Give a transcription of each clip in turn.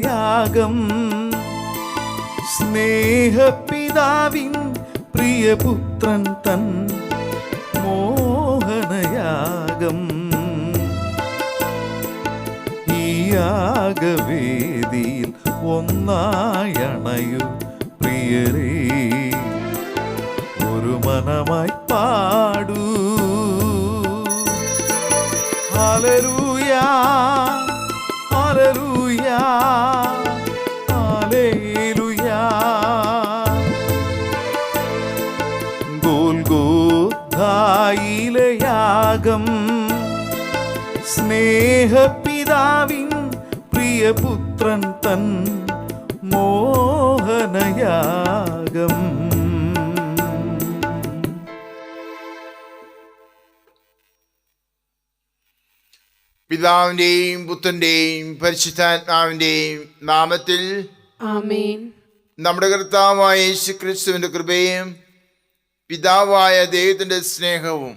യാഗം സ്നേഹപിതാവിൻ പ്രിയപുത്രൻ തൻ മോഹനയാഗം. ഈ യാഗവേദിയിൽ ഒന്നായണയു പ്രിയരേ, ഒരു മനമായി പാടൂ. ഹല്ലേലൂയാ ഹല്ലേലൂയാ ഹല്ലേലൂയാ. ഗോൽഗോഥായിലെ യാഗം സ്നേഹപിതാവിൻ പ്രിയപുത്രൻ തൻ മോഹനയാഗം. പിതാവിന്റെയും പുത്രന്റെയും പരിശുദ്ധാത്മാവിന്റെയും നാമത്തിൽ ആമേൻ. നമ്മുടെ കർത്താവായ യേശുക്രിസ്തുവിന്റെ കൃപയും പിതാവായ ദൈവത്തിന്റെ സ്നേഹവും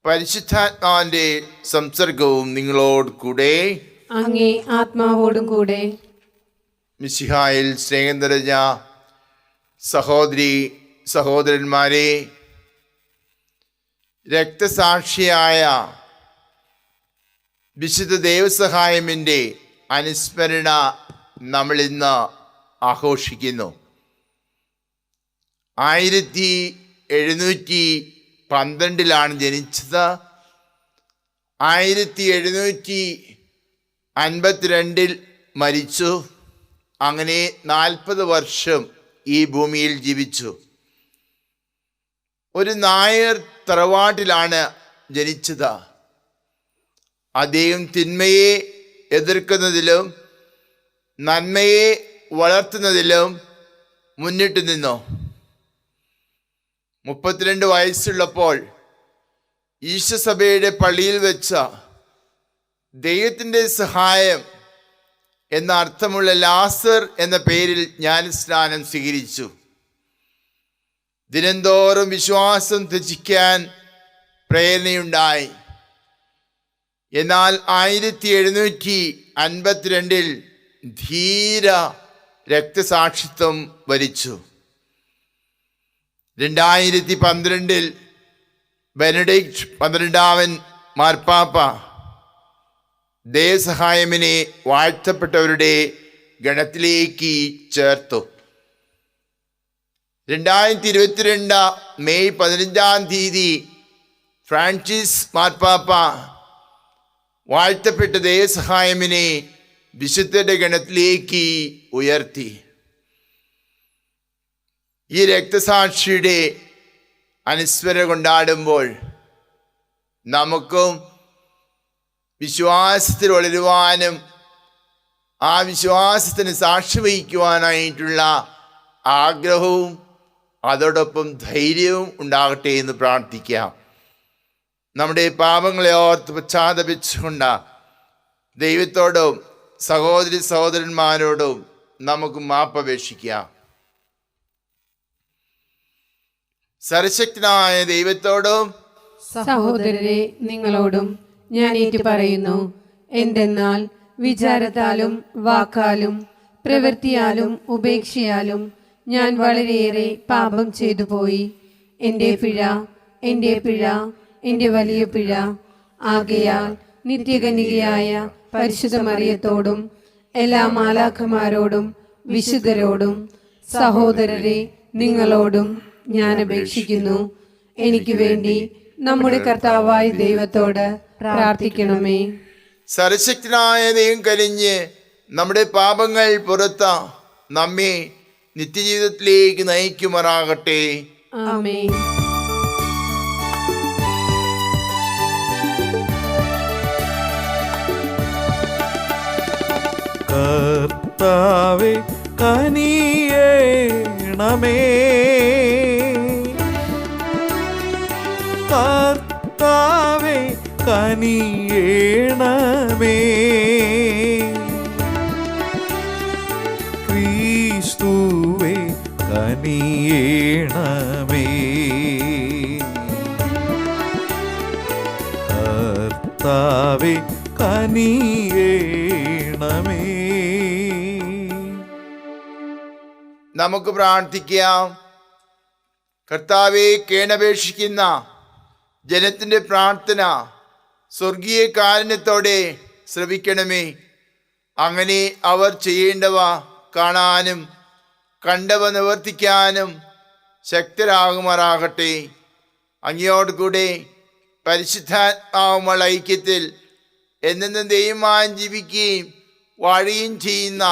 പരിശുദ്ധാത്മാവിന്റെ സംസർഗവും നിങ്ങളോട് കൂടെ അങ്ങേ ആത്മാവോടും കൂടെ. മിശിഹായിൽ സ്നേഹം നിറഞ്ഞ സഹോദരി സഹോദരന്മാരെ, രക്തസാക്ഷിയായ വിശുദ്ധ ദേവസഹായമിൻ്റെ അനുസ്മരണ നമ്മൾ ഇന്ന് ആഘോഷിക്കുന്നു. 1712 ജനിച്ചത്. 1752 മരിച്ചു. അങ്ങനെ 40 വർഷം ഈ ഭൂമിയിൽ ജീവിച്ചു. ഒരു നായർ തറവാട്ടിലാണ് ജനിച്ചത്. അദ്ദേഹം തിന്മയെ എതിർക്കുന്നതിലും നന്മയെ വളർത്തുന്നതിലും മുന്നിട്ട് നിന്നു. 32 വയസ്സുള്ളപ്പോൾ ഈശോസഭയുടെ പള്ളിയിൽ വെച്ച ദൈവത്തിൻ്റെ സഹായം എന്ന അർത്ഥമുള്ള ലാസർ എന്ന പേരിൽ ജ്ഞാനസ്നാനം സ്വീകരിച്ചു. ദിനംതോറും വിശ്വാസം ത്യജിക്കാൻ പ്രേരണയുണ്ടായി. എന്നാൽ 1752 ധീര രക്തസാക്ഷിത്വം വരിച്ചു. 2012 ബെനഡിക്ട് 12 മാർപ്പാപ്പ ദേവസഹായമിനെ വാഴ്ത്തപ്പെട്ടവരുടെ ഗണത്തിലേക്ക് ചേർത്തു. 2022 മെയ് 15 ഫ്രാൻസിസ് മാർപ്പാപ്പ വാഴ്ത്തപ്പെട്ട ദേവസഹായമിനെ വിശുദ്ധരുടെ ഗണത്തിലേക്ക് ഉയർത്തി. ഈ രക്തസാക്ഷിയുടെ അനുസ്മരണം കൊണ്ടാടുമ്പോൾ നമുക്കും വിശ്വാസത്തിൽ വളരുവാനും ആ വിശ്വാസത്തിന് സാക്ഷി വഹിക്കുവാനായിട്ടുള്ള ആഗ്രഹവും അതോടൊപ്പം ധൈര്യവും ഉണ്ടാകട്ടെ എന്ന് പ്രാർത്ഥിക്കാം. നമ്മുടെ പാപങ്ങളെ ഓർത്ത് പശ്ചാത്തപിച്ചുകൊണ്ട് ദൈവത്തോടും സഹോദരി സഹോദരന്മാരോടും നമുക്ക് മാപ്പപേക്ഷിക്കാം. സർവശക്തനായ ദൈവത്തോടും സഹോദരരെ നിങ്ങളോടും ഞാൻ ഏറ്റുപറയുന്നു. എന്തെന്നാൽ വിചാരത്താലും വാക്കാലും പ്രവൃത്തിയാലും ഉപേക്ഷയാലും ഞാൻ വളരെയേറെ പാപം ചെയ്തു പോയി. എൻ്റെ പിഴ, എൻ്റെ പിഴ, എൻ്റെ വലിയ പിഴ. ആകയാൽ നിത്യകന്യകയായ പരിശുദ്ധ മറിയത്തോടും എല്ലാ മാലാഖമാരോടും വിശുദ്ധരോടും സഹോദരരെ നിങ്ങളോടും ഞാൻ അപേക്ഷിക്കുന്നു. എനിക്ക് വേണ്ടി നമ്മുടെ കർത്താവായ ദൈവത്തോട് പ്രാർത്ഥിക്കണമേ. സർവശക്തനായ ദൈവം കനിഞ്ഞ് നമ്മുടെ പാപങ്ങൾ പുറത്ത് നമ്മെ നിത്യജീവിതത്തിലേക്ക് നയിക്കുമാറാകട്ടെ. ആമേൻ. കർത്താവേ കനിയേണമേ, കർത്താവേ കനിയേണമേ. ക്രിസ്തുവേ കനിയേണമേ. കർത്താവേ കനിയേണമേ. കരുണയായിരിക്കണമേ. നമുക്ക് പ്രാർത്ഥിക്കാം. കർത്താവെ, കേണപേക്ഷിക്കുന്ന ജനത്തിൻ്റെ പ്രാർത്ഥന സ്വർഗീയ കാരുണ്യത്തോടെ ശ്രവിക്കണമേ. അങ്ങനെ അവർ ചെയ്യേണ്ടവ കാണാനും കണ്ടവ നിവർത്തിക്കാനും ശക്തരാകുമാറാകട്ടെ. അങ്ങയോട് കൂടെ പരിശുദ്ധാത്മാവുമുള്ള ഐക്യത്തിൽ എന്നെന്നും ദൈവമായി ജീവിക്കുകയും വാഴുകയും ചെയ്യുന്ന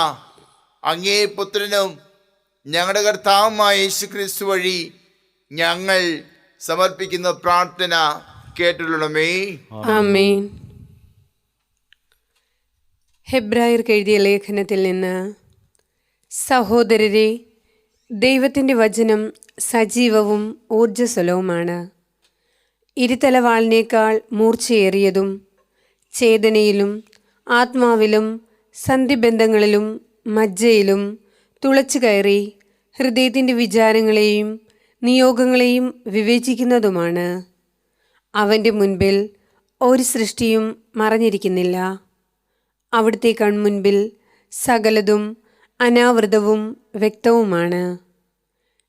അങ്ങേ പുത്രനും ഞങ്ങളുടെ കർത്താവുമായ യേശു ക്രിസ്തു വഴി ഞങ്ങൾ സമർപ്പിക്കുന്ന പ്രാർത്ഥന കേട്ടുള്ളമേ. ആമേൻ. ഹെബ്രായർക്ക് എഴുതിയ ലേഖനത്തിൽ നിന്ന്: സഹോദരരെ, ദൈവത്തിൻ്റെ വചനം സജീവവും ഊർജ്ജസ്വലവുമാണ്, ഇരുതലവാളിനേക്കാൾ മൂർച്ചയേറിയതും ചേതനയിലും ആത്മാവിലും സന്ധിബന്ധങ്ങളിലും മജ്ജയിലും തുളച്ചു കയറി ഹൃദയത്തിൻ്റെ വിചാരങ്ങളെയും നിയോഗങ്ങളെയും വിവേചിക്കുന്നതുമാണ്. അവൻ്റെ മുൻപിൽ ഒരു സൃഷ്ടിയും മറഞ്ഞിരിക്കുന്നില്ല. അവിടുത്തെ കൺമുൻപിൽ സകലതും അനാവൃതവും വ്യക്തവുമാണ്.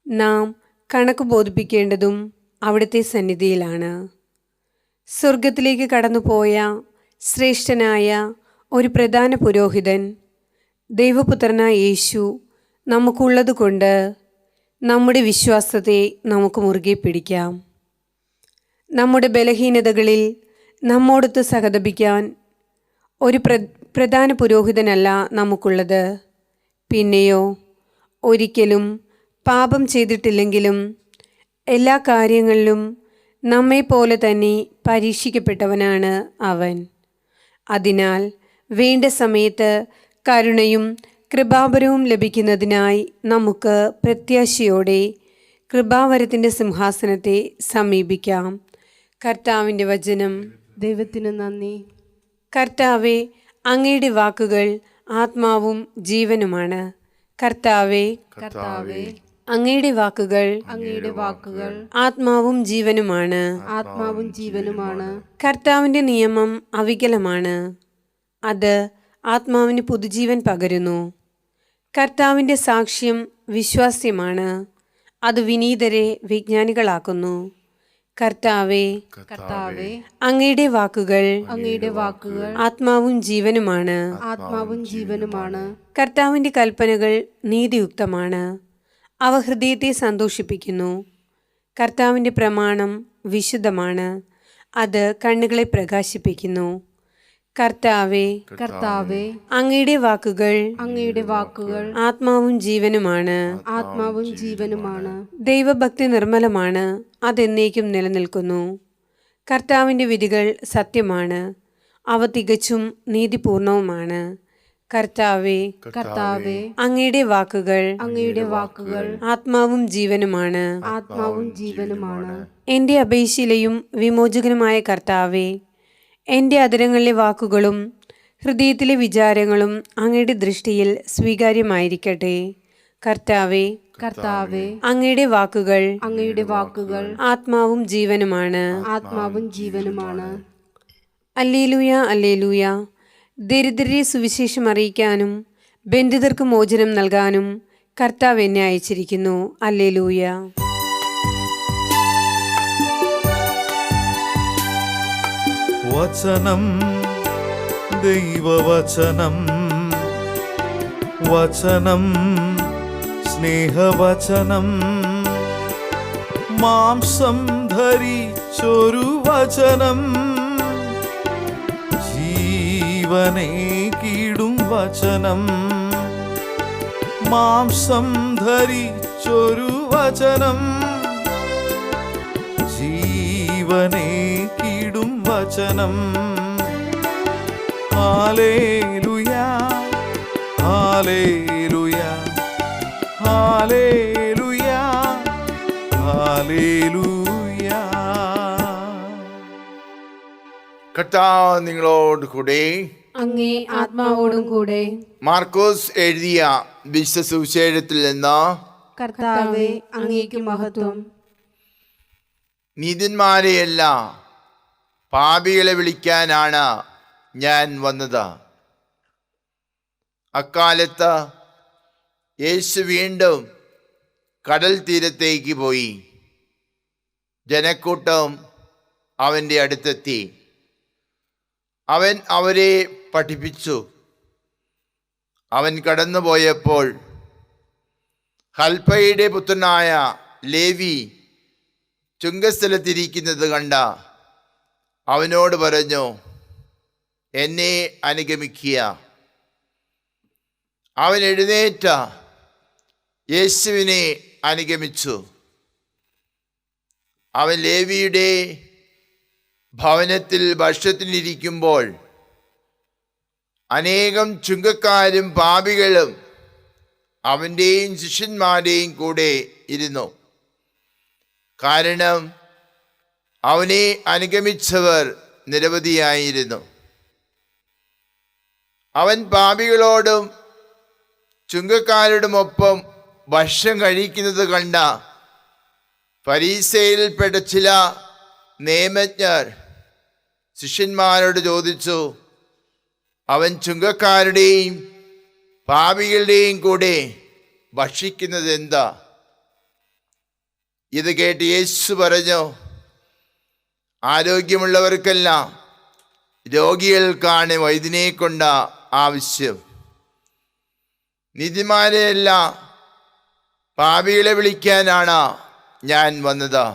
നാം കണക്ക് ബോധിപ്പിക്കേണ്ടതും അവിടുത്തെ സന്നിധിയിലാണ്. സ്വർഗത്തിലേക്ക് കടന്നുപോയ ശ്രേഷ്ഠനായ ഒരു പ്രധാന പുരോഹിതൻ, ദൈവപുത്രനായ യേശു നമുക്കുള്ളതുകൊണ്ട് നമ്മുടെ വിശ്വാസത്തെ നമുക്ക് മുറുകെ പിടിക്കാം. നമ്മുടെ ബലഹീനതകളിൽ നമ്മോടൊത്ത് സഹതപിക്കാൻ ഒരു പ്രധാന പുരോഹിതനല്ല നമുക്കുള്ളത്. പിന്നെയോ, ഒരിക്കലും പാപം ചെയ്തിട്ടില്ലെങ്കിലും എല്ലാ കാര്യങ്ങളിലും നമ്മെപ്പോലെ തന്നെ പരീക്ഷിക്കപ്പെട്ടവനാണ് അവൻ. അതിനാൽ വേണ്ട സമയത്ത് കരുണയും കൃപാവരവും ലഭിക്കുന്നതിനായി നമുക്ക് പ്രത്യാശയോടെ കൃപാവരത്തിൻ്റെ സിംഹാസനത്തെ സമീപിക്കാം. കർത്താവിൻ്റെ വചനം. ദൈവത്തിന് നന്ദി. കർത്താവെ, അങ്ങയുടെ വാക്കുകൾ ആത്മാവും ജീവനുമാണ്. കർത്താവെ, കർത്താവേ, അങ്ങയുടെ വാക്കുകൾ അങ്ങയുടെ വാക്കുകൾ ആത്മാവും ജീവനുമാണ്. ആത്മാവും ജീവനുമാണ്. കർത്താവിൻ്റെ നിയമം അവികലമാണ്, അത് ആത്മാവിന് പുതുജീവൻ പകരുന്നു. കർത്താവിൻ്റെ സാക്ഷ്യം വിശ്വാസ്യമാണ്, അത് വിനീതരെ വിജ്ഞാനികളാക്കുന്നു. കർത്താവെ, കർത്താവേ, അങ്ങയുടെ വാക്കുകൾ അങ്ങയുടെ വാക്കുകൾ ആത്മാവും ജീവനുമാണ്. ആത്മാവും ജീവനുമാണ്. കർത്താവിൻ്റെ കൽപ്പനകൾ നീതിയുക്തമാണ്, അവ ഹൃദയത്തെ സന്തോഷിപ്പിക്കുന്നു. കർത്താവിൻ്റെ പ്രമാണം വിശുദ്ധമാണ്, അത് കണ്ണുകളെ പ്രകാശിപ്പിക്കുന്നു. കർത്താവെ, കർത്താവേ, അങ്ങയുടെ വാക്കുകൾ അങ്ങയുടെ വാക്കുകൾ ആത്മാവും ജീവനുമാണ്. ആത്മാവും ജീവനുമാണ്. ദൈവഭക്തി നിർമ്മലമാണ്, അതെന്നേക്കും നിലനിൽക്കുന്നു. കർത്താവിൻ്റെ വിധികൾ സത്യമാണ്, അവ തികച്ചും നീതിപൂർണവുമാണ്. കർത്താവെ, കർത്താവേ, അങ്ങയുടെ വാക്കുകൾ അങ്ങയുടെ വാക്കുകൾ ആത്മാവും ജീവനുമാണ്. ആത്മാവും ജീവനുമാണ്. എൻ്റെ അപേക്ഷയിലെയും വിമോചകനുമായ കർത്താവെ, എൻ്റെ അധരങ്ങളിലെ വാക്കുകളും ഹൃദയത്തിലെ വിചാരങ്ങളും അങ്ങയുടെ ദൃഷ്ടിയിൽ സ്വീകാര്യമായിരിക്കട്ടെ. കർത്താവെ, കർത്താവേ, അങ്ങയുടെ വാക്കുകൾ അങ്ങയുടെ വാക്കുകൾ ആത്മാവും ജീവനുമാണ്. ആത്മാവും ജീവനുമാണ്. Alleluia, alleluia. ദരിദ്രരെ സുവിശേഷം അറിയിക്കാനും ബന്ധിതർക്ക് മോചനം നൽകാനും കർത്താവ് എന്നെ അയച്ചിരിക്കുന്നു. അല്ലേലൂയ. വചനം, ദൈവവചനം, വചനം, സ്നേഹവചനം, മാംസം ധരിച്ചൊരു വചനം, ജീവനെ കീടും വചനം, മാംസം ധരിച്ചൊരു വചനം, ജീവനെ കീടും വചനം. Hallelujah, hallelujah, hallelujah, hallelujah. കർത്താവ് നിങ്ങളോട് കൂടെ. അങ്ങേ ആത്മാവോടും കൂടെ. മാർക്കോസ് എഴുതിയ വിശുദ്ധ സുവിശേഷത്തിൽ നിന്ന്: കർത്താവേ, അങ്ങേക്ക് മഹത്വം. നീതിന്മാരെയല്ല, പാപികളെ വിളിക്കാനാണ് ഞാൻ വന്നത്. അക്കാലത്ത് യേശു വീണ്ടും കടൽ തീരത്തേക്ക് പോയി. ജനക്കൂട്ടം അവൻ്റെ അടുത്തെത്തി. അവൻ അവരെ പഠിപ്പിച്ചു. അവൻ കടന്നുപോയപ്പോൾ ഹൽഫയുടെ പുത്രനായ ലേവി ചുങ്കസ്ഥലത്തിരിക്കുന്നത് കണ്ട അവനോട് പറഞ്ഞു, എന്നെ അനുഗമിക്കുക. അവൻ എഴുന്നേറ്റ യേശുവിനെ അനുഗമിച്ചു. അവൻ ലേവിയുടെ ഭവനത്തിൽ ഭക്ഷണത്തിനിരിക്കുമ്പോൾ അനേകം ചുങ്കക്കാരും പാപികളും അവൻ്റെയും ശിഷ്യന്മാരുടെയും കൂടെ ഇരുന്നു. കാരണം അവനെ അനുഗമിച്ചവർ നിരവധിയായിരുന്നു. അവൻ പാപികളോടും ചുങ്കക്കാരോടുമൊപ്പം ഭക്ഷണം കഴിക്കുന്നത് കണ്ട ഫരീസയിൽപ്പെട്ട ചില നിയമജ്ഞർ ശിഷ്യന്മാരോട് ചോദിച്ചു, അവൻ ചുങ്കക്കാരുടെയും പാപികളുടെയും കൂടെ ഭക്ഷിക്കുന്നത് എന്താ? ഇത് കേട്ട് യേശു പറഞ്ഞു, ആരോഗ്യമുള്ളവർക്കല്ല, രോഗികൾക്കാണ് വൈദ്യനെ കൊണ്ട് ആവശ്യം. നീതിമാരെയല്ല, പാപികളെ വിളിക്കാനാണ് ഞാൻ വന്നത്.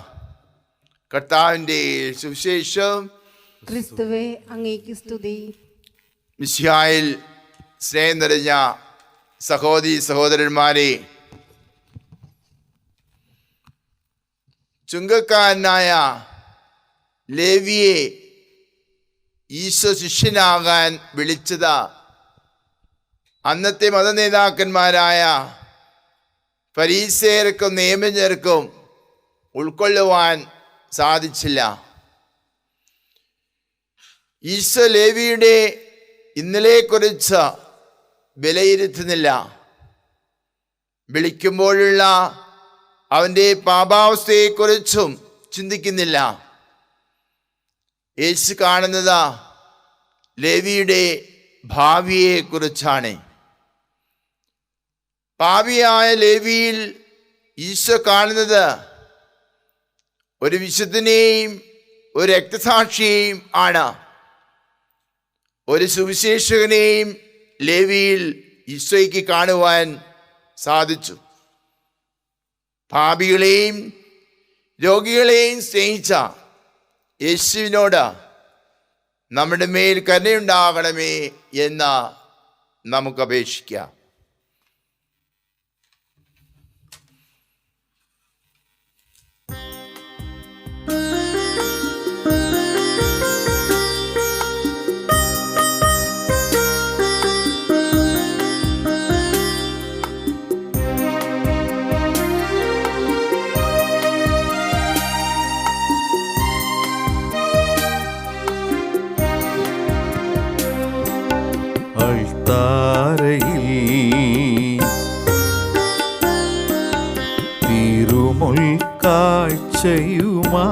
കർത്താവിൻ്റെ സുവിശേഷം. ക്രിസ്തുവേ, അങ്ങേക്ക് സ്തുതി. മിശിഹായിൽ സ്നേഹം നിറഞ്ഞ സഹോദരി സഹോദരന്മാരെ, ചുങ്കക്കാരനായ ലേവിയെ ഈശോ ശിഷ്യനാകാൻ വിളിച്ചത് അന്നത്തെ മതനേതാക്കന്മാരായ ഫരീസേയർക്കും നിയമജ്ഞർക്കും ഉൾക്കൊള്ളുവാൻ സാധിച്ചില്ല. ഈശോ ലേവിയുടെ ഇന്നലെക്കുറിച്ച് വിലയിരുത്തുന്നില്ല. വിളിക്കുമ്പോഴുള്ള അവൻ്റെ പാപാവസ്ഥയെക്കുറിച്ചും ചിന്തിക്കുന്നില്ല. യേശു കാണുന്നത് ലേവിയുടെ ഭാവിയെക്കുറിച്ചാണ്. പാപിയായ ലേവിയിൽ ഈശോ കാണുന്നത് ഒരു വിശുദ്ധനെയും ഒരു രക്തസാക്ഷിയെയും ആണ്. ഒരു സുവിശേഷകനെയും ലേവിയിൽ ഈശോയ്ക്ക് കാണുവാൻ സാധിച്ചു. പാപികളെയും രോഗികളെയും സ്നേഹിച്ച യേശുവിനോട് നമ്മുടെ മേൽ കരുണയുണ്ടാകണമേ എന്ന് നമുക്ക് അപേക്ഷിക്കാം. അൾത്താരയിൽ തിരുമുൽ കാഴ്ചയുമാ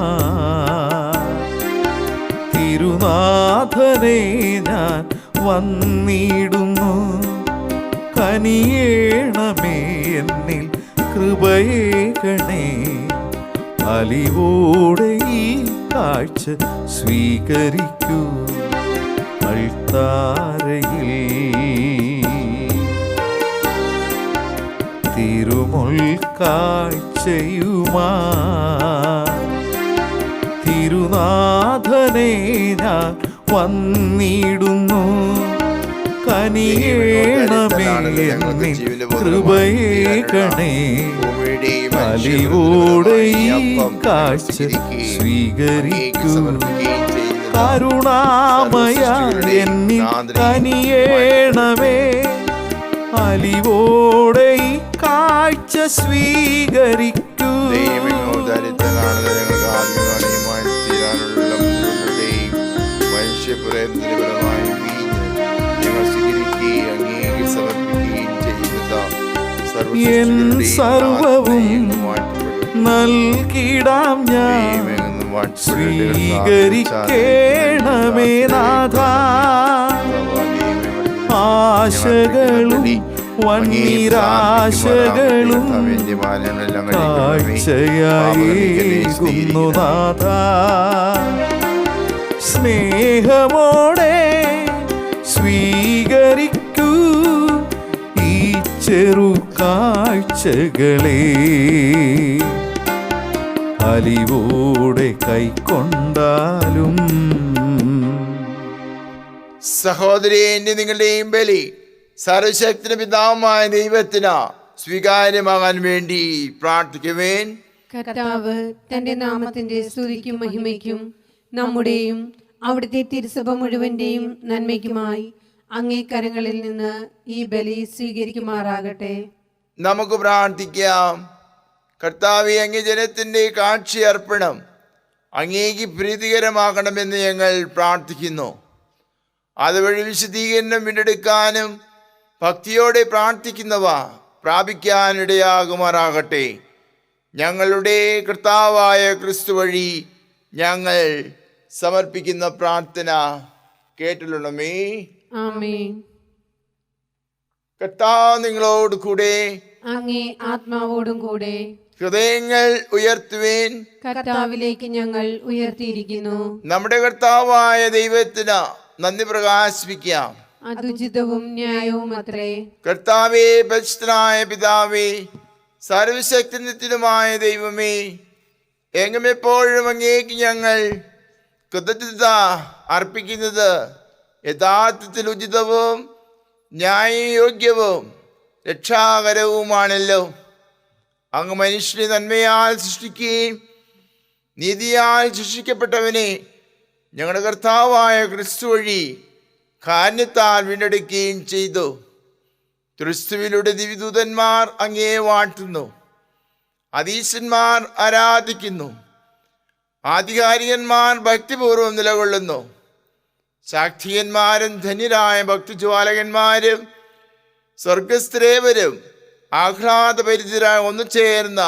തിരുനാഥനെ ഞാൻ വന്നിടുന്നു. കനിയേണമേ എന്നിൽ കൃപയേകണേ. അലിവോടെ ഈ കാഴ്ച സ്വീകരിക്കൂ. അൾത്താരയിൽ തിരുമുൽ കാഴ്ചയുമാ തിരുനാഥനെ ഞാൻ വന്നിടുന്നു. കനിയേണമേ എന്നിൽ കൃപയേകണേ. അലിവോടെ ഈ കാഴ്ച സ്വീകരിക്കൂ. കരുണാമയ എന്നിൽ കനിയേണമേ. അലിവോടെ ഈ കാഴ്ച സ്വീകരിക്കൂ. എൻ സർവവും നൽകിടാം ഞാൻ. സ്വീകരിക്കേണമേ നാഥ. ആശകളും വന്നിരാശകളും കാഴ്ചയായേകുന്നു നാഥ. സ്നേഹമോടെ സ്വീകരിക്കൂ ഈ ചെറു കാഴ്ചകളെ, അലിവോടെ കൈക്കൊണ്ടാലും. സഹോദരന്റെ നിങ്ങളുടെയും ബലി സർവശക്തിയുടെ പിതാവുമായ ദൈവത്തിന് സ്വീകാര്യമാകാൻ വേണ്ടി പ്രാർത്ഥിക്കുവേൻ. കർത്താവ് തന്റെ നാമത്തിന്റെ സ്തുതിക്കും മഹിമയ്ക്കും നമ്മുടെയും അവിടുത്തെ തിരുസഭ മുഴുവന്റെയും നന്മയ്ക്കുമായി അങ്ങേ കരങ്ങളിൽ നിന്ന് ഈ ബലി സ്വീകരിക്കുമാറാകട്ടെ. നമുക്ക് പ്രാർത്ഥിക്കാം. കർത്താവേ, അങ്ങേ ജനത്തിന്റെ കാഴ്ച അർപ്പണം അങ്ങേക്ക് പ്രീതികരമാകണമെന്ന് ഞങ്ങൾ പ്രാർത്ഥിക്കുന്നു. അതുവഴി വിശുദ്ധീകരണം വീണ്ടെടുക്കാനും ഭക്തിയോടെ പ്രാർത്ഥിക്കുന്നവ പ്രാപിക്കാനിടയാകുമാറാകട്ടെ. ഞങ്ങളുടെ കർത്താവായ ക്രിസ്തു വഴി ഞങ്ങൾ സമർപ്പിക്കുന്ന പ്രാർത്ഥന കേട്ടില്ലണമേ. ആമേൻ. കർത്താവ് നിങ്ങളോട് കൂടെ, അങ്ങേ ആത്മാവോടും കൂടെ. ഹൃദയങ്ങൾ ഉയർത്തുവേൻ. കർത്താവിലേക്ക് ഞങ്ങൾ ഉയർത്തിയിരിക്കുന്നു. നമ്മുടെ കർത്താവായ ദൈവത്തിന് നന്ദി പ്രകാശിപ്പിക്കാം. അതുചിതവും ന്യായവും അത്രേ. കർത്താവേ, പരിശുദ്ധനായ പിതാവേ, സർവശക്തനുമായ ദൈവമേ, എങ്ങും എപ്പോഴും അങ്ങേക്ക് ഞങ്ങൾ കൃതജ്ഞത അർപ്പിക്കുന്നത് യഥാർത്ഥത്തിൽ ഉചിതവും ന്യായയോഗ്യവും രക്ഷാകരവുമാണല്ലോ. അങ്ങ് മനുഷ്യനെ നന്മയാൽ സൃഷ്ടിക്കുകയും നീതിയാൽ സൃഷ്ടിക്കപ്പെട്ടവനെ ഞങ്ങളുടെ കർത്താവായ ക്രിസ്തു വഴി കാരുണ്യത്താൽ വീണ്ടെടുക്കുകയും ചെയ്തു. ക്രിസ്തുവിലൂടെ ദിവ്യദൂതന്മാർ അങ്ങേ വാഴ്ത്തുന്നു, അധീശന്മാർ ആരാധിക്കുന്നു, ആധികാരികന്മാർ ഭക്തിപൂർവ്വം നിലകൊള്ളുന്നു. സാക്ഷികന്മാരും ധന്യരായ ഭക്തിജ്വാലകന്മാരും സ്വർഗസ്ഥരേവരും ആഹ്ലാദപരിതരായി ഒന്നു ചേർന്ന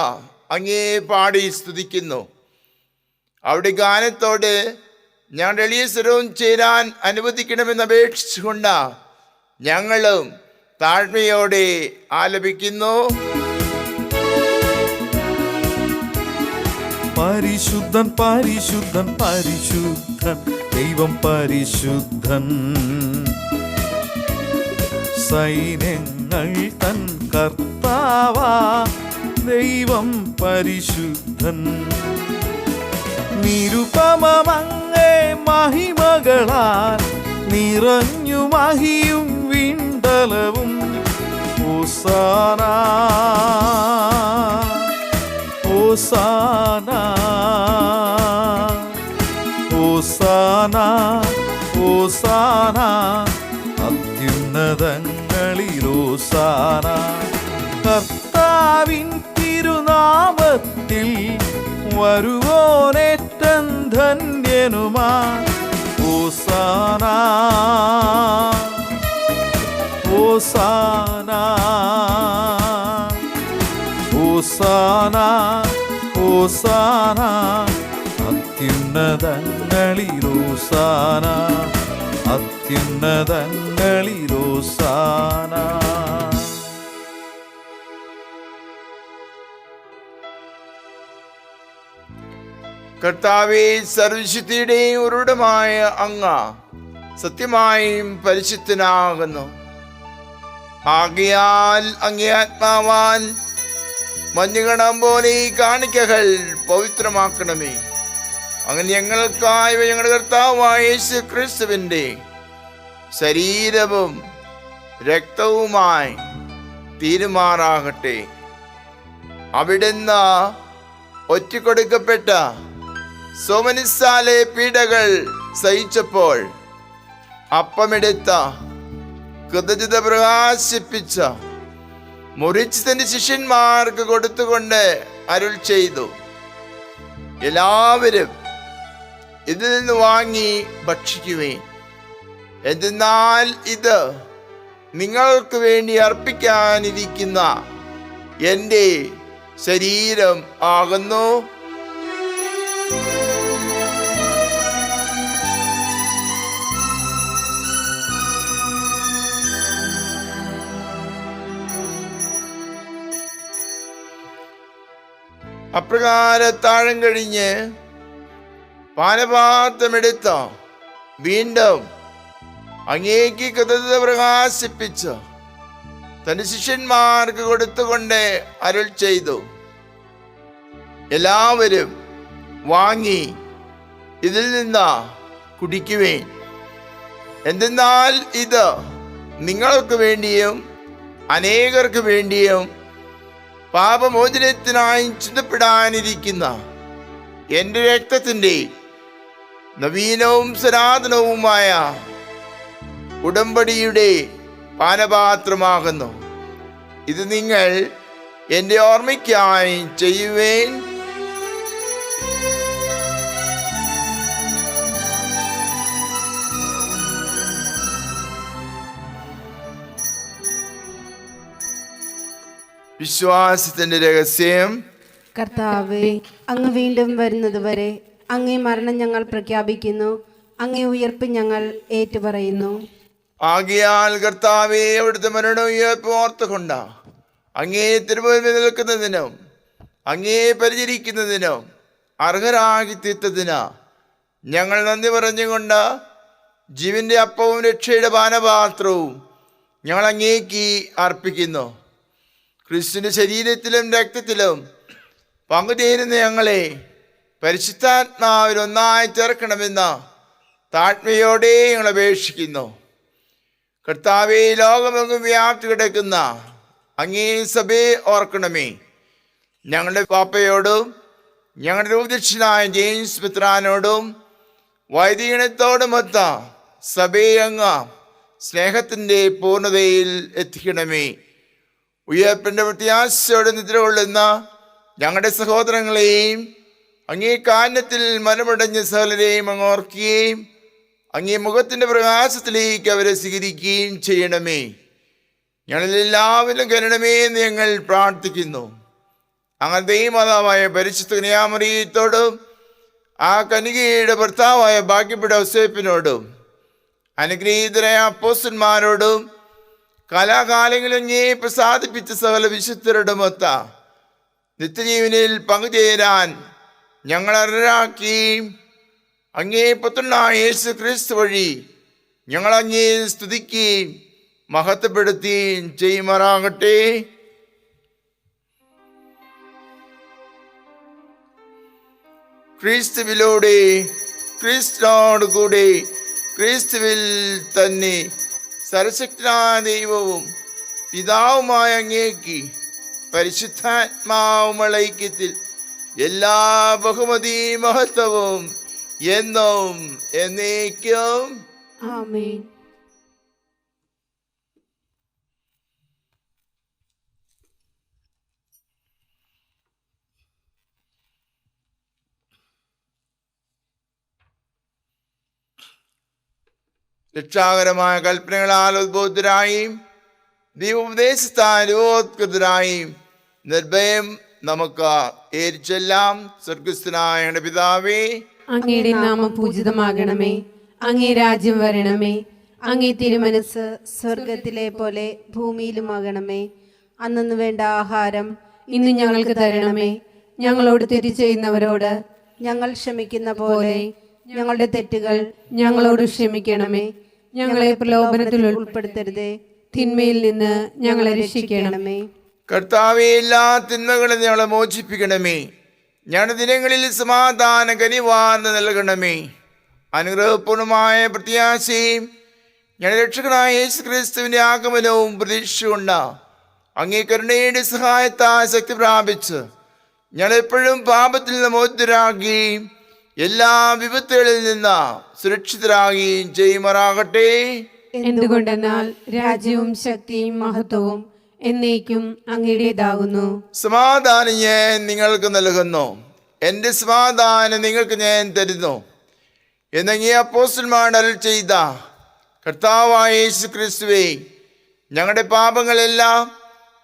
അങ്ങേ പാടി സ്തുതിക്കുന്നു. അവിടെ ഗാനത്തോട് ഞങ്ങളുടെ എളിയ സ്വരവും ചേരാൻ അനുവദിക്കണമെന്ന് അപേക്ഷിച്ചുകൊണ്ട് ഞങ്ങളും താഴ്മയോടെ ആലപിക്കുന്നു. പരിശുദ്ധൻ പരിശുദ്ധൻ പരിശുദ്ധൻ ദൈവം പരിശുദ്ധൻ, സൈന്യങ്ങൾ തൻ കർത്താവാ ദൈവം പരിശുദ്ധൻ. നിരുപമമങ്ങേ മഹിമകളാൽ നിറഞ്ഞു മഹിയും വിണ്ടലവും. ഹോസാന ഹോസാന ഹോസാന ഹോസാന, അത്യുന്നതങ്ങളിൽ ഹോസാന. കർത്താവിൻ തിരുനാമത്തിൽ വരുവോനേറ്റം ധന്യനുമാ. ഹോസാന ഹോസാന ഹോസാന ഹോസാന, അത്യുന്നതങ്ങളിൽ ഹോസാന, അത്യുന്നതങ്ങളിൽ ഹോസാന. കർത്താവേ, സർവശക്തിയുടെയും ഉറവിടമായ അങ്ങ് സത്യമായും പരിശുദ്ധനാകുന്നു. ആകയാൽ അങ്ങേ ആത്മാവാൽ മഞ്ഞുകണം പോലെ ഈ കാണിക്കകൾ പവിത്രമാക്കണമേ. അങ്ങനെ ഞങ്ങൾക്കായി ഞങ്ങളുടെ കർത്താവായ യേശു ക്രിസ്തുവിൻ്റെ ശരീരവും രക്തവുമായി തീരുമാറാകട്ടെ. അവിടുന്ന് ഒറ്റിക്കൊടുക്കപ്പെട്ട സോമനിസാലെ പീഡകൾ സഹിച്ചപ്പോൾ അപ്പമെടുത്ത കൃതജ്ഞത പ്രകാശിപ്പിച്ച മുറിച്ച് തന്റെ ശിഷ്യന്മാർക്ക് കൊടുത്തുകൊണ്ട് അരുൾ ചെയ്തു, എല്ലാവരും ഇതിൽ നിന്ന് വാങ്ങി ഭക്ഷിക്കുവേൻ. എന്തെന്നാൽ ഇത് നിങ്ങൾക്ക് വേണ്ടി അർപ്പിക്കാനിരിക്കുന്ന എൻ്റെ ശരീരം ആകുന്നു. അപ്രകാരത്താഴം കഴിഞ്ഞ് പാനപാത്രമെടുത്ത വീണ്ടും അങ്ങേക്ക് കൃതജ്ഞത പ്രകാശിപ്പിച്ച് തന്റെ ശിഷ്യന്മാർക്ക് കൊടുത്തുകൊണ്ട് അരുൾ ചെയ്തു, എല്ലാവരും വാങ്ങി ഇതിൽ നിന്ന് കുടിക്കുവേൻ. എന്തെന്നാൽ ഇത് നിങ്ങൾക്ക് വേണ്ടിയും അനേകർക്ക് വേണ്ടിയും പാപമോചനത്തിനായി ചിന്തപ്പെടാനിരിക്കുന്ന എൻ്റെ രക്തത്തിൻ്റെ നവീനവും സനാതനവുമായ ഉടമ്പടിയുടെ പാനപാത്രമാകുന്നു. ഇത് നിങ്ങൾ എൻ്റെ ഓർമ്മയ്ക്കായി ചെയ്യുവേൻ. വിശ്വാസത്തിന്റെ രഹസ്യം. കർത്താവേ, അങ്ങ് വീണ്ടും വരുന്നതുവരെ അങ്ങേ മരണം ഞങ്ങൾ പ്രഖ്യാപിക്കുന്നു, അങ്ങേ ഉയർപ്പ് ഞങ്ങൾ ഏറ്റുപറയുന്നു. ആകയാൽ കർത്താവേ, അവിടുത്തെ മരണവും ഉയർപ്പ് ഓർത്തുകൊണ്ട അങ്ങേ തിരുമുമ്പിൽ നിൽക്കുന്നതിനും അങ്ങേ പരിചരിക്കുന്നതിനും അർഹരാക്കി തീർത്തതിന് ഞങ്ങൾ നന്ദി പറഞ്ഞുകൊണ്ട് ജീവന്റെ അപ്പവും രക്ഷയുടെ പാനപാത്രവും ഞങ്ങൾ അങ്ങേക്ക് അർപ്പിക്കുന്നു. ക്രിസ്തുവിന്റെ ശരീരത്തിലും രക്തത്തിലും പങ്കുചേരുന്ന ഞങ്ങളെ പരിശുദ്ധാത്മാവിൽ ഒന്നായി ചേർക്കണമെന്ന് താഴ്മയോടെ ഞങ്ങൾ അപേക്ഷിക്കുന്നു. കർത്താവേ, ലോകമെങ്ങും വ്യാപ്തി കിടക്കുന്ന അങ്ങേ സഭയെ ഓർക്കണമേ. ഞങ്ങളുടെ പാപ്പയോടും ഞങ്ങളുടെ രൂപദക്ഷിണായ ജെയിംസ് മിത്രാനോടും വൈദികണത്തോടുമൊത്ത സഭയെ അങ്ങ് സ്നേഹത്തിൻ്റെ പൂർണ്ണതയിൽ എത്തിക്കണമേ. ഉയർപ്പിൻ്റെ പ്രത്യാശയോടെ നിദ്ര കൊള്ളുന്ന ഞങ്ങളുടെ സഹോദരങ്ങളെയും അങ്ങേ കാരണത്തിൽ മനമടഞ്ഞ സകലരെയും അങ്ങ് ഓർക്കുകയും അങ്ങേ മുഖത്തിൻ്റെ പ്രകാശത്തിലേക്ക് അവരെ സ്വീകരിക്കുകയും ചെയ്യണമേ. ഞങ്ങളെല്ലാവരും കരുണമേ എന്ന് ഞങ്ങൾ പ്രാർത്ഥിക്കുന്നു. അങ്ങനെ ദൈവമാതാവായ പരിശുദ്ധ കന്യാമറിയത്തോടും ആ കന്യകയുടെ ഭർത്താവായ ഭാഗ്യപ്പെട്ട ഔസേപ്പിനോടും അനുഗ്രഹീതരായ അപ്പോസ്തലന്മാരോടും കാലാകാലങ്ങളിൽ അങ്ങേ പ്രസാദിപ്പിച്ച സകല വിശുദ്ധരോടുമൊത്ത നിത്യജീവനിൽ പങ്കുചേരാൻ ഞങ്ങൾ അർഹരാക്കി അങ്ങേ പുത്രനായ യേശു ക്രിസ്തു വഴി ഞങ്ങൾ അങ്ങേ സ്തുതിക്കുകയും മഹത്വപ്പെടുത്തുകയും ചെയ്യുമാറാകട്ടെ. ക്രിസ്തുവിലൂടെ, ക്രിസ്തുവിനോട് കൂടെ, ക്രിസ്തുവിൽ തന്നെ സർവശക്തനായ ദൈവവും പിതാവുമായ അങ്ങേക്ക് പരിശുദ്ധാത്മാവുമുള്ള ഐക്യത്തിൽ എല്ലാ ബഹുമതി മഹത്വവും എന്നും എന്നേക്കും ആമേൻ. രക്ഷാകരമായ കൽപ്പനകളാൽ ഉദ്ബോധരായും ദൈവോപദേശത്താൽ രൂപോത്കൃതരായും നിർഭയം നമുക്ക് ഏരിച്ചെല്ലാം. സ്വർഗസ്ഥനായ ഞങ്ങളുടെ പിതാവേ, അങ്ങയുടെ നാമം പൂജിതമാകണമേ, അങ്ങേ രാജ്യം വരണമേ, അങ്ങേ തിരുമനസ് സ്വർഗത്തിലെ പോലെ ഭൂമിയിലുമാകണമേ. അന്നു വേണ്ട ആഹാരം ഇന്ന് ഞങ്ങൾക്ക് തരണമേ. ഞങ്ങളോട് തെറ്റ് ചെയ്യുന്നവരോട് ഞങ്ങൾ ക്ഷമിക്കുന്ന പോലെ ഞങ്ങളുടെ തെറ്റുകൾ ഞങ്ങളോട് ക്ഷമിക്കണമേ. ഞങ്ങളെ പ്രലോഭനത്തിൽ ഉൾപ്പെടുത്തരുതേ, തിന്മയിൽ നിന്ന് ഞങ്ങളെ രക്ഷിക്കണമേ. കർത്താവേ, എല്ലാ തിന്മകളും ഞങ്ങളെ മോചിപ്പിക്കണമേ. ഞങ്ങളുടെ ദിനങ്ങളിൽ സമാധാന കനിവാർന്ന് നൽകണമേ. അനുഗ്രഹപൂർണമായ പ്രത്യാശയും ഞങ്ങളുടെ രക്ഷകനായ യേശു ക്രിസ്തുവിന്റെ ആഗമനവും പ്രതീക്ഷിച്ചുകൊണ്ട് അങ്ങേ കരുണയുടെ സഹായത്താൽ ശക്തി പ്രാപിച്ച് ഞങ്ങളെപ്പോഴും പാപത്തിൽ നിന്ന് മോചിതരാകുകയും എല്ലാ വിപത്തുകളിൽ നിന്ന് സുരക്ഷിതരാകുകയും ചെയ്യുമാറാകട്ടെ. എന്തുകൊണ്ടെന്നാൽ രാജ്യവും ശക്തിയും മഹത്വവും എന്നേക്കും അങ്ങയുടേതാകുന്നു. സമാധാനം ഞാൻ നിങ്ങൾക്ക് നൽകുന്നു, എൻ്റെ സമാധാനം നിങ്ങൾക്ക് ഞാൻ തരുന്നു എന്നങ്ങേ അപ്പോസ്തലന്മാർ അരുൾ ചെയ്ത കർത്താവായ യേശു ക്രിസ്തുവേ, ഞങ്ങളുടെ പാപങ്ങളെല്ലാം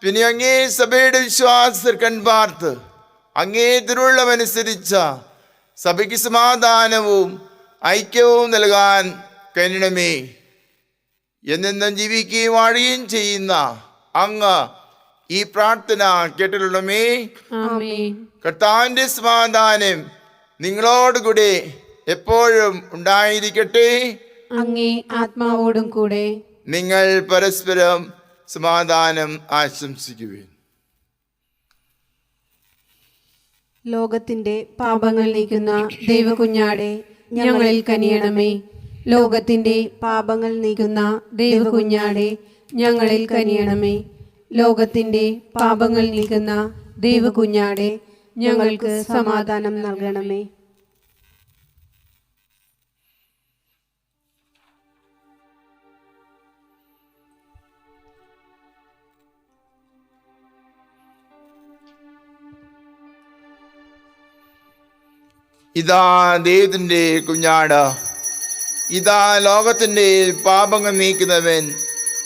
പിന്നെ അങ്ങേ സഭയുടെ വിശ്വാസത്തിൽ കൺപാർത്ത് അങ്ങേ തിരുവുള്ളമനുസരിച്ച സഭയ്ക്ക് സമാധാനവും ഐക്യവും നൽകാൻ കഴിയണമേ. എന്നെന്നും ജീവിക്കുകയും വാഴുകയും ചെയ്യുന്ന അങ്ങ് ഈ പ്രാർത്ഥന കേട്ടിട്ടുള്ളമേ. ആമേൻ. കർത്താവിന്റെ സമാധാനം നിങ്ങളോടുകൂടി എപ്പോഴും ഉണ്ടായിരിക്കട്ടെ. അങ്ങേ ആത്മാവോടും കൂടെ. നിങ്ങൾ പരസ്പരം സമാധാനം ആശംസിക്കുവിൻ. ലോകത്തിന്റെ പാപങ്ങൾ നീക്കുന്ന ദൈവകുഞ്ഞാടെ ഞങ്ങളിൽ കനിയണമേ. ലോകത്തിന്റെ പാപങ്ങൾ നീക്കുന്ന ദൈവകുഞ്ഞാടെ ഞങ്ങളിൽ കനിയണമേ. ലോകത്തിന്റെ പാപങ്ങൾ നീക്കുന്ന ദൈവകുഞ്ഞാടെ ഞങ്ങൾക്ക് സമാധാനം നൽകണമേ. ഇതാ ദൈവത്തിന്റെ കുഞ്ഞാട്, ഇതാ ലോകത്തിന്റെ പാപങ്ങൾ നീക്കുന്നവൻ.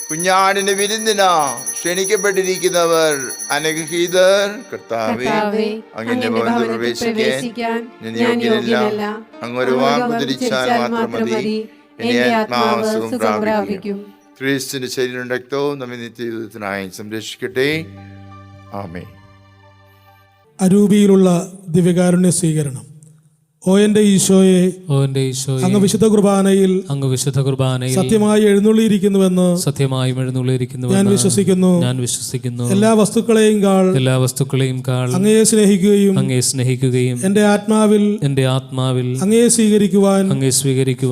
കുഞ്ഞാടിന്റെ വിരുന്നിന് ക്ഷണിക്കപ്പെട്ടിരിക്കുന്നവർ അനുഗ്രഹീതർ. കർത്താവേ, അങ്ങയുടെ ഭവനത്തിൽ പ്രവേശിക്കാൻ ഞാൻ യോഗ്യനല്ല. അങ്ങ് ഒരു വാക്ക് ഉദ്ധരിച്ചാൽ മാത്രം മതി, എന്റെ ആത്മാവ് സുഖം പ്രാപിക്കും. ക്രിസ്തുവിന്റെ ശരീരം രക്തവും നമ്മെ നിത്യജീവിതത്തിനായി സംരക്ഷിക്കട്ടെ. ആമേൻ. അരൂപിയിലുള്ള ദിവ്യകാരുണ്യ സ്വീകരണം. ഓ എന്റെ ഈശോയെ, അങ്ങ് വിശുദ്ധ കുർബാനയിൽ സത്യമായി എഴുന്നള്ളിയിരിക്കുന്നുവെന്ന് ഞാൻ വിശ്വസിക്കുന്നു. എല്ലാ വസ്തുക്കളെയും കാൾ അങ്ങയെ സ്നേഹിക്കുകയും എന്റെ ആത്മാവിൽ അങ്ങയെ സ്വീകരിക്കുവാൻ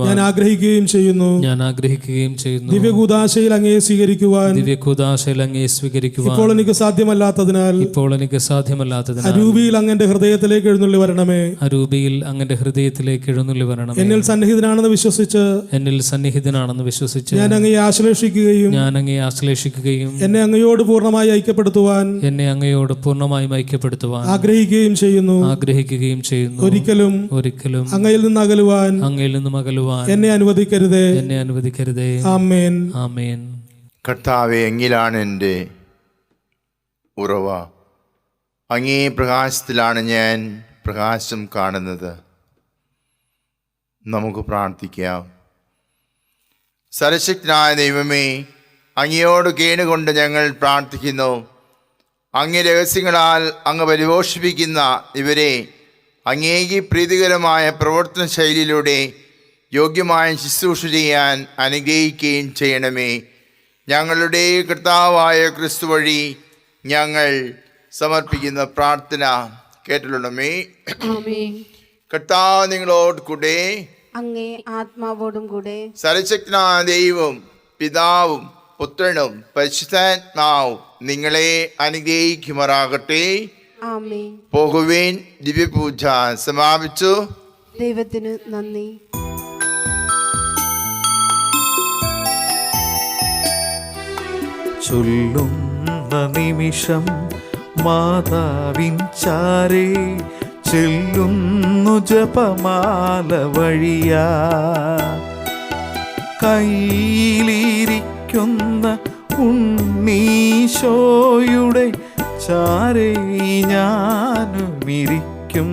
ഞാൻ ആഗ്രഹിക്കുകയും ചെയ്യുന്നു. ദിവ്യകൂദാശയിൽ അങ്ങയെ സ്വീകരിക്കുവാൻ ഇപ്പോൾ എനിക്ക് സാധ്യമല്ലാത്തതിനാൽ അരൂപിയിൽ അങ്ങന്റെ ഹൃദയത്തിലേക്ക് എഴുന്നള്ളി വരണമേ. ഹൃദയത്തിലേക്ക് എഴുന്നള്ളി വരണം. എന്നിൽ സന്നിഹിതനാണെന്ന് വിശ്വസിച്ച് ഞാൻ അങ്ങയെ ആശ്ലേഷിക്കുകയും എന്നെ അങ്ങയോട് പൂർണ്ണമായി ഐക്യപ്പെടുത്തുവാൻ ആഗ്രഹിക്കുകയും ചെയ്യുന്നു. ഒരിക്കലും അങ്ങയിൽ നിന്ന് അകലുവാൻ എന്നെ അനുവദിക്കരുതേ. ആമേൻ. കർത്താവേ, അങ്ങിലാണ് എൻ്റെ ഉറവ. അങ്ങേ പ്രകാശത്തിലാണ് ഞാൻ പ്രകാശം കാണുന്നത്. നമുക്ക് പ്രാർത്ഥിക്കാം. സർവശക്തനായ ദൈവമേ, അങ്ങയോട് കേണുകൊണ്ട് ഞങ്ങൾ പ്രാർത്ഥിക്കുന്നു. അങ്ങേ രഹസ്യങ്ങളാൽ അങ്ങ് പരിപോഷിപ്പിക്കുന്ന ഇവരെ അങ്ങേക്ക് പ്രീതികരമായ പ്രവർത്തന ശൈലിയിലൂടെ യോഗ്യമായ ശുശ്രൂഷ ചെയ്യാൻ അനുഗ്രഹിക്കുകയും ചെയ്യണമേ. ഞങ്ങളുടെ കർത്താവായ ക്രിസ്തു വഴി ഞങ്ങൾ സമർപ്പിക്കുന്ന പ്രാർത്ഥന കേട്ടിട്ടുള്ളമേ. കർത്താവ് നിങ്ങളോട് കൂടെ, അങ്ങേ ആത്മാവോടും കൂടെ. സർവശക്തനായ ദൈവവും പിതാവും പുത്രനും പരിശുദ്ധാത്മാവും നിങ്ങളെ അനുഗ്രഹിക്കുമാറാകട്ടെ. ആമേൻ. പോകുവേൻ. ദിവ്യപൂജ സമാപിച്ചു. ദൈവത്തിന് നന്ദി. ചൊല്ലുന്ന നിമിഷം മാതാവിൻ ചാരേ ചെല്ലുന്നു ജപമാല വഴിയാ. കയ്യിലിരിക്കുന്ന ഉണ്ണീശോയുടെ ചാരേ ഞാനുമിരിക്കും.